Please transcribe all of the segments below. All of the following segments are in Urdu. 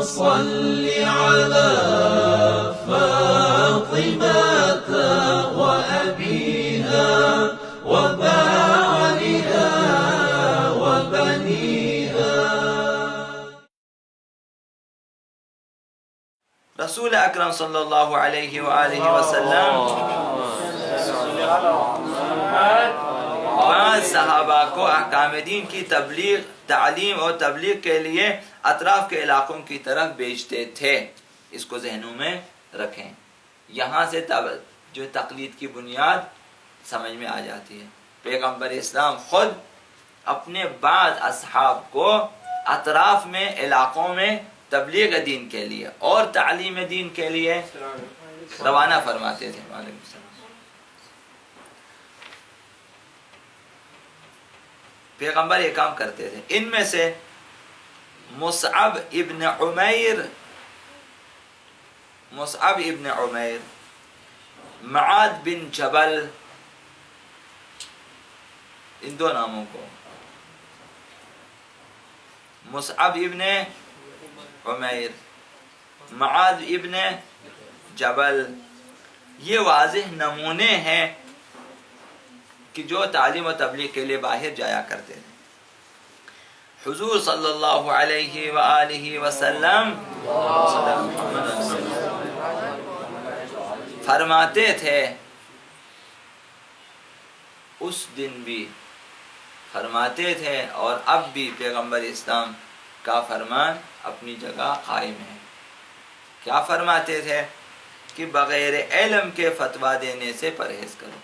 صل على فاطمة وأبيها وبعلها وبنيها. رسول اکرم صلی اللہ علیہ وآلہ وسلم بعض صحابہ کو احکام دین کی تبلیغ، تعلیم اور تبلیغ کے لیے اطراف کے علاقوں کی طرف بھیجتے تھے. اس کو ذہنوں میں رکھیں. یہاں سے جو تقلید کی بنیاد سمجھ میں آ جاتی ہے. پیغمبر اسلام خود اپنے بعض اصحاب کو اطراف میں علاقوں میں تبلیغ دین کے لیے اور تعلیم دین کے لیے روانہ فرماتے تھے. وعلیکم السلام. پیغمبر یہ کام کرتے تھے. ان میں سے مصعب ابن عمیر، معاذ بن جبل، ان دو ناموں کو، مصعب ابن عمیر، معاذ ابن جبل، یہ واضح نمونے ہیں کہ جو تعلیم و تبلیغ کے لیے باہر جایا کرتے تھے. حضور صلی اللہ علیہ وآلہ وسلم فرماتے تھے، اس دن بھی فرماتے تھے اور اب بھی پیغمبر اسلام کا فرمان اپنی جگہ قائم ہے. کیا فرماتے تھے؟ کہ بغیر علم کے فتویٰ دینے سے پرہیز کرو.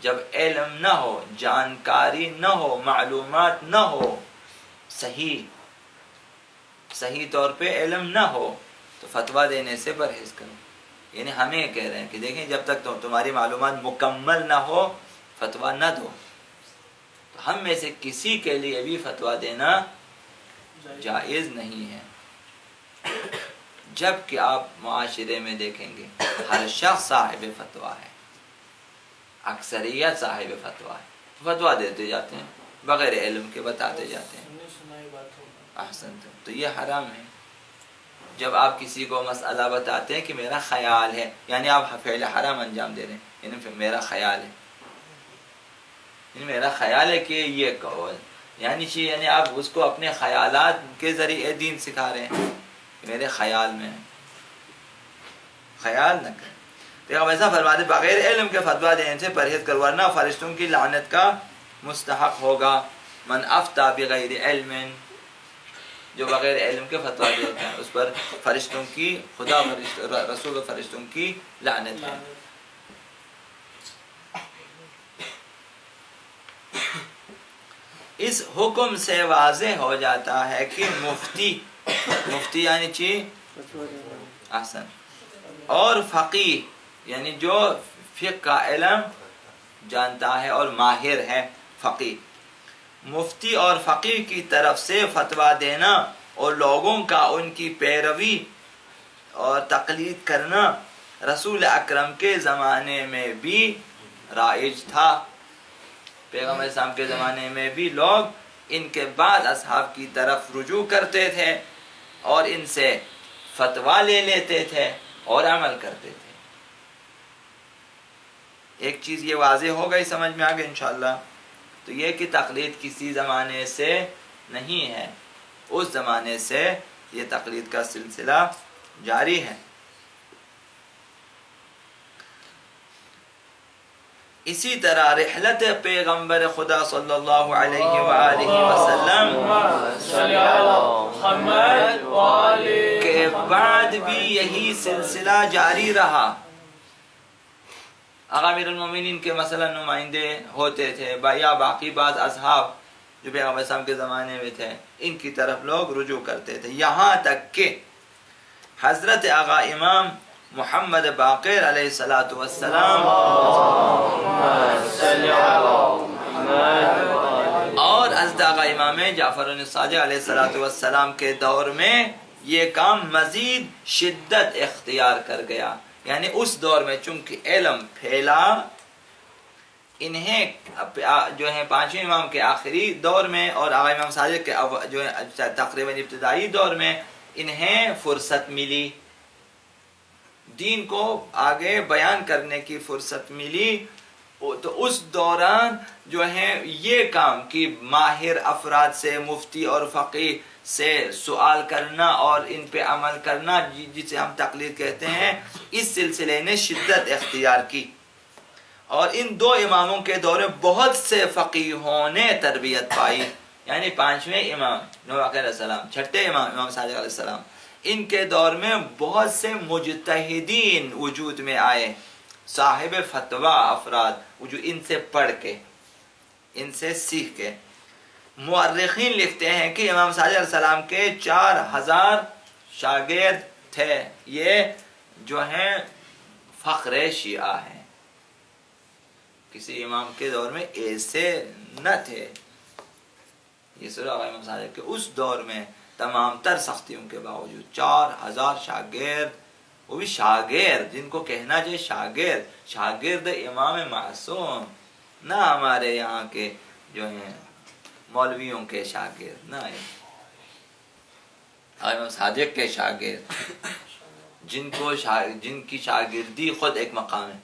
جب علم نہ ہو، جانکاری نہ ہو، معلومات نہ ہو، صحیح طور پہ علم نہ ہو تو فتویٰ دینے سے پرہیز کرو. یعنی ہمیں کہہ رہے ہیں کہ دیکھیں جب تک تمہاری معلومات مکمل نہ ہو فتویٰ نہ دو. تو ہم میں سے کسی کے لیے بھی فتویٰ دینا جائز نہیں ہے. جب کہ آپ معاشرے میں دیکھیں گے ہر شخص صاحب فتویٰ ہے، اکثریت صاحب فتویٰ ہے، فتویٰ دیتے جاتے ہیں بغیر علم کے، بتاتے جاتے ہیں. احسن. تو یہ حرام ہے. جب آپ کسی کو مسئلہ بتاتے ہیں کہ میرا خیال ہے، یعنی آپ فعل حرام انجام دے رہے ہیں. یعنی میرا خیال ہے، یعنی میرا خیال ہے کہ یہ کہو، یعنی آپ اس کو اپنے خیالات کے ذریعے دین سکھا رہے ہیں. میرے خیال میں خیال نہ کریں. پیغمبر ایسا فرماتے بغیر علم کے فتویٰ دینے سے پرہیز کرو ورنہ فرشتوں کی لعنت کا مستحق ہوگا. من افتى بغیر علم، جو بغیر علم کے فتویٰ دیتے ہیں اس پر فرشتوں کی، خدا رسول و فرشتوں کی لعنت ہے. اس حکم سے واضح ہو جاتا ہے کہ مفتی یعنی چی احسن، اور فقیہ یعنی جو فقہ کا علم جانتا ہے اور ماہر ہے. فقیہ، مفتی اور فقیہ کی طرف سے فتویٰ دینا اور لوگوں کا ان کی پیروی اور تقلید کرنا رسول اکرم کے زمانے میں بھی رائج تھا. پیغمبر اسلام کے زمانے میں بھی لوگ ان کے بعد اصحاب کی طرف رجوع کرتے تھے اور ان سے فتویٰ لے لیتے تھے اور عمل کرتے تھے. ایک چیز یہ واضح ہو گئی، سمجھ میں آگے انشاءاللہ. تو یہ کہ تقلید کسی زمانے سے نہیں ہے، اس زمانے سے یہ تقلید کا سلسلہ جاری ہے. اسی طرح رحلت پیغمبر خدا صلی اللہ علیہ وآلہ وسلم کے بعد بھی یہی سلسلہ جاری رہا. آقا امیر المومنین کے مثلا نمائندے ہوتے تھے یا باقی بعض اصحاب جو پیغمبر اسلام کے زمانے میں تھے، ان کی طرف لوگ رجوع کرتے تھے. یہاں تک کہ حضرت آقا امام محمد باقر علیہ السلام اور حضرت آقا امام جعفر الصادق علیہ السلام کے دور میں یہ کام مزید شدت اختیار کر گیا. یعنی اس دور میں چونکہ علم پھیلا، انہیں جو ہیں پانچویں امام کے آخری دور میں اور آقا امام صادق کے جو تقریباً ابتدائی دور میں انہیں فرصت ملی، دین کو آگے بیان کرنے کی فرصت ملی، تو اس دوران جو ہے یہ کام کہ ماہر افراد سے، مفتی اور فقیہ سے سوال کرنا اور ان پہ عمل کرنا، جسے ہم تقلید کہتے ہیں، اس سلسلے نے شدت اختیار کی، اور ان دو اماموں کے دور میں بہت سے فقیہوں نے تربیت پائی، یعنی پانچویں امام نوح علیہ السلام، چھٹے امام امام صادق علیہ السلام، ان کے دور میں بہت سے مجتہدین وجود میں آئے، صاحب فتویٰ افراد جو ان سے پڑھ کے، ان سے سیکھ کے۔ مورخین لکھتے ہیں کہ امام صادق علیہ السلام کے 4000 شاگرد تھے، یہ جو ہیں فخر شیعہ ہیں، کسی امام کے دور میں ایسے نہ تھے۔ یہ سورہ امام صادق کے اس دور میں تمام تر سختیوں کے باوجود 4000 شاگرد، وہ بھی شاگرد، جن کو کہنا چاہیے شاگرد، شاگرد امام معصوم، نہ ہمارے یہاں کے جو ہیں مولویوں کے شاگرد، نہ امام صادق کے شاگرد، جن کی شاگردی خود ایک مقام ہے۔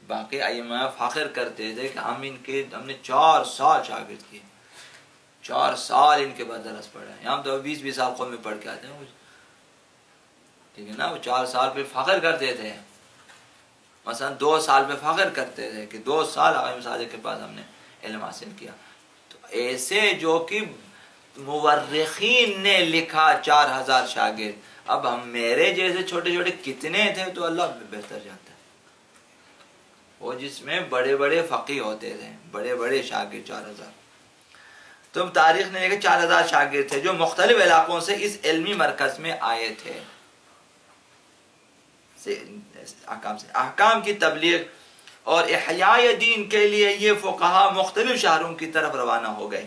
باقی ائمہ فخر کرتے تھے کہ ہم نے 4 سال شاگرد کیے، 4 سال ان کے بعد درس پڑھا ہے، ہم تو 20 سال قوم میں پڑھ کے آتے ہیں، ٹھیک ہے نا، وہ 4 سال پہ فخر کرتے تھے، مثلا 2 سال پہ فخر کرتے تھے کہ 2 سال امام صادق کے پاس ہم نے علم حاصل کیا۔ تو ایسے جو کہ مورخین نے لکھا 4000 شاگرد، اب ہم میرے جیسے چھوٹے چھوٹے کتنے تھے تو اللہ بہتر جانتا ہے، وہ جس میں بڑے بڑے فقیہ ہوتے تھے، بڑے بڑے شاگرد 4000۔ تو تاریخ نے دیکھا 4000 شاگرد تھے جو مختلف علاقوں سے اس علمی مرکز میں آئے تھے، احکام کی تبلیغ اور احیاء دین کے لیے یہ فقہا مختلف شہروں کی طرف روانہ ہو گئے۔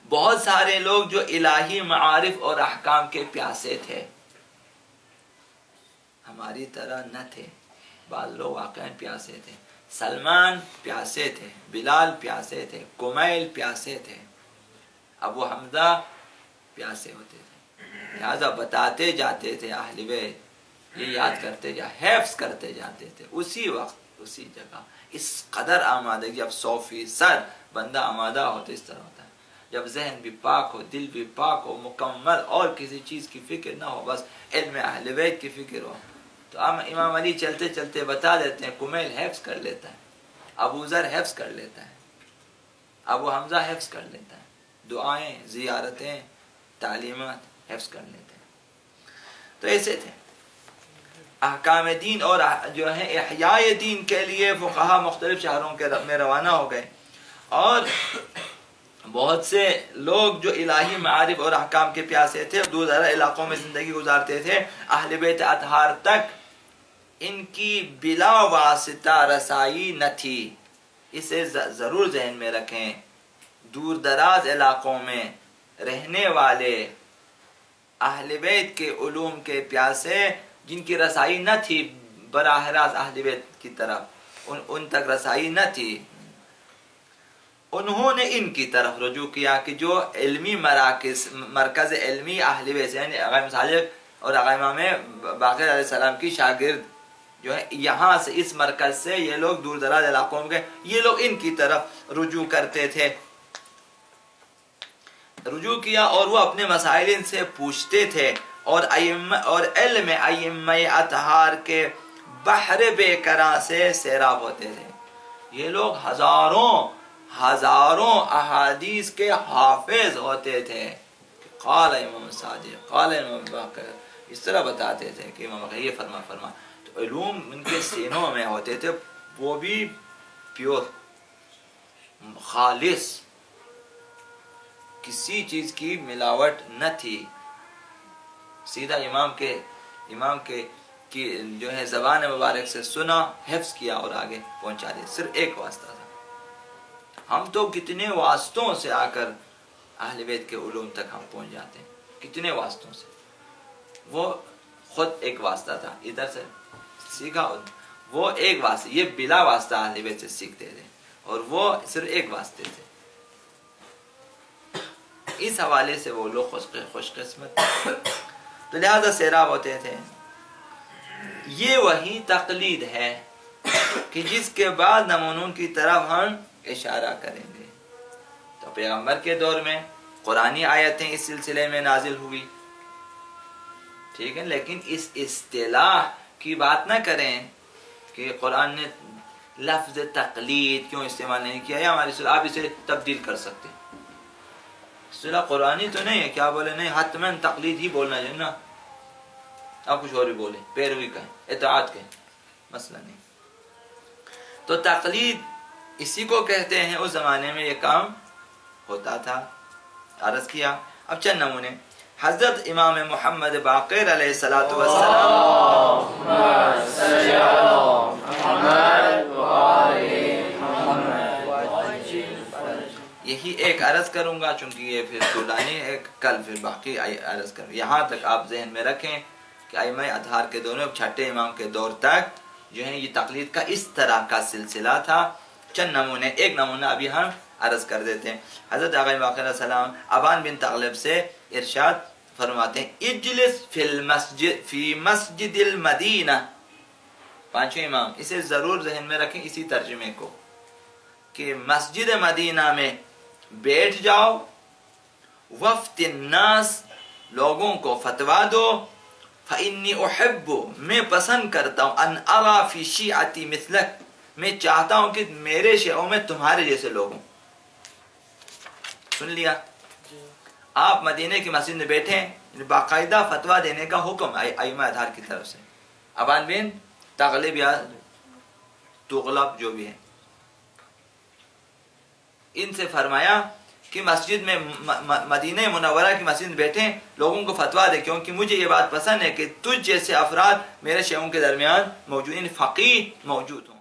بہت سارے لوگ جو الہی معارف اور احکام کے پیاسے تھے، ہماری طرح نہ تھے، بعض لوگ واقعاً پیاسے تھے، سلمان پیاسے تھے، بلال پیاسے تھے، کمیل پیاسے تھے، ابو حمزہ پیاسے ہوتے تھے، لہذا بتاتے جاتے تھے اہل بیت، یہ یاد کرتے حفظ کرتے جاتے تھے، اسی وقت اسی جگہ۔ اس قدر آمادگی، جب 100% بندہ آمادہ ہو تو اس طرح ہوتا ہے، جب ذہن بھی پاک ہو، دل بھی پاک ہو، مکمل اور کسی چیز کی فکر نہ ہو، بس علم اہل بیت کی فکر ہو۔ تو امام علی چلتے چلتے بتا دیتے ہیں، کمیل حفظ کر لیتا ہے، ابو ذر حفظ کر لیتا ہے، ابو حمزہ حفظ کر لیتا ہے، دعائیں، زیارتیں، تعلیمات حفظ کر لیتے ہیں۔ تو ایسے تھے احکام دین اور جو ہے احیاء دین کے لیے فقہا مختلف شہروں کے میں روانہ ہو گئے، اور بہت سے لوگ جو الہی معارف اور احکام کے پیاسے تھے، دور دراز علاقوں میں زندگی گزارتے تھے، اہل بیت اطہار تک ان کی بلا واسطہ رسائی نہ تھی۔ اسے ضرور ذہن میں رکھیں، دور دراز علاقوں میں رہنے والے اہل بیت کے علوم کے پیاسے جن کی رسائی نہ تھی براہ راست اہل بیت کی طرف، ان تک رسائی نہ تھی، انہوں نے ان کی طرف رجوع کیا کہ جو علمی مرکز علمی اہل بیت، یعنی امام صادق اور امام باقر علیہ السلام کی شاگرد جو ہے، یہاں سے اس مرکز سے یہ لوگ دور دراز علاقوں میں گئے، یہ لوگ ان کی طرف رجوع کرتے تھے، رجوع کیا، اور وہ اپنے مسائل ان سے پوچھتے تھے، اور علم ائمہ اطہار کے بحر بے کراں سے سیراب ہوتے تھے۔ یہ لوگ ہزاروں احادیث کے حافظ ہوتے تھے، قال امام صادق، قال امام باقر، اس طرح بتاتے تھے کہ امام باقر یہ فرما، تو علوم ان کے سینوں میں ہوتے تھے، وہ بھی پیور، خالص، کسی چیز کی ملاوٹ نہ تھی، سیدھا امام کے کی جو ہے زبان مبارک سے سنا، حفظ کیا اور آگے پہنچا دیا، صرف ایک واسطہ تھا۔ ہم تو کتنے واسطوں سے آ کر اہل بیت کے علوم تک ہم پہنچ جاتے ہیں، کتنے واسطوں سے، وہ خود ایک واسطہ تھا، ادھر سے سیکھا، وہ ایک واسطہ، یہ بلا واسطہ اہل بیت سے سیکھتے تھے، اور وہ صرف ایک واسطے سے۔ اس حوالے سے وہ لوگ خوش قسمت تو لہذا سیراب ہوتے تھے. یہ وہی تقلید ہے کہ جس کے بعد نمونوں کی طرف ہم اشارہ کریں گے. تو پیغمبر کے دور میں قرآنی آیتیں اس سلسلے میں نازل ہوئی، ٹھیک ہے، لیکن اس اصطلاح کی بات نہ کریں کہ قرآن نے لفظ تقلید کیوں استعمال نہیں کیا، یا ہماری اصطلاح آپ اسے تبدیل کر سکتے. اصطلاح قرآنی تو نہیں ہے، کیا بولے نہیں حتماً تقلید ہی بولنا چاہیے نا، آپ کچھ اور بھی بولیں، پیروی کہیں، اطاعت کہیں، مسئلہ نہیں. تو تقلید اسی کو کہتے ہیں. اس زمانے میں یہ کام ہوتا تھا. عرض کیا. اب چند نمونے. حضرت امام محمد باقر علیہ الصلوۃ والسلام، یہی ایک عرض کروں گا چونکہ یہ پھر طولانی ہے، کل پھر باقی عرض کروں. یہاں تک آپ ذہن میں رکھیں کہ ائمہ اطہار کے دونوں چھٹے امام کے دور تک جو ہے یہ تقلید کا اس طرح کا سلسلہ تھا. چند نمونے، ایک نمونہ ابھی ہم عرض کر دیتے ہیں. حضرت آقا باقر علیہ السلام ابان بن تغلب سے ارشاد فرماتے ہیں اجلس فی مسجد المدینہ. پانچویں امام، اسے ضرور ذہن میں رکھیں اسی ترجمے کو، کہ مسجد مدینہ میں بیٹھ جاؤ، وفت الناس، لوگوں کو فتوا دو، فإنی احب، میں پسند کرتا ہوں، ان ارا فی شیعتی مثلک، میں چاہتا ہوں کہ میرے شیعوں میں تمہارے جیسے لوگ ہوں. سن لیا؟ آپ مدینے کی مسجد میں بیٹھے، باقاعدہ فتوا دینے کا حکم ائمہ اطہار کی طرف سے. ابان بن تغلب یا تغلب جو بھی ہے، ان سے فرمایا کہ مسجد میں مدینہ منورہ کی مسجد میں بیٹھیں، لوگوں کو فتوا دے، کیونکہ مجھے یہ بات پسند ہے کہ تجھ جیسے افراد میرے شیعوں کے درمیان موجود، فقیہ موجود ہوں.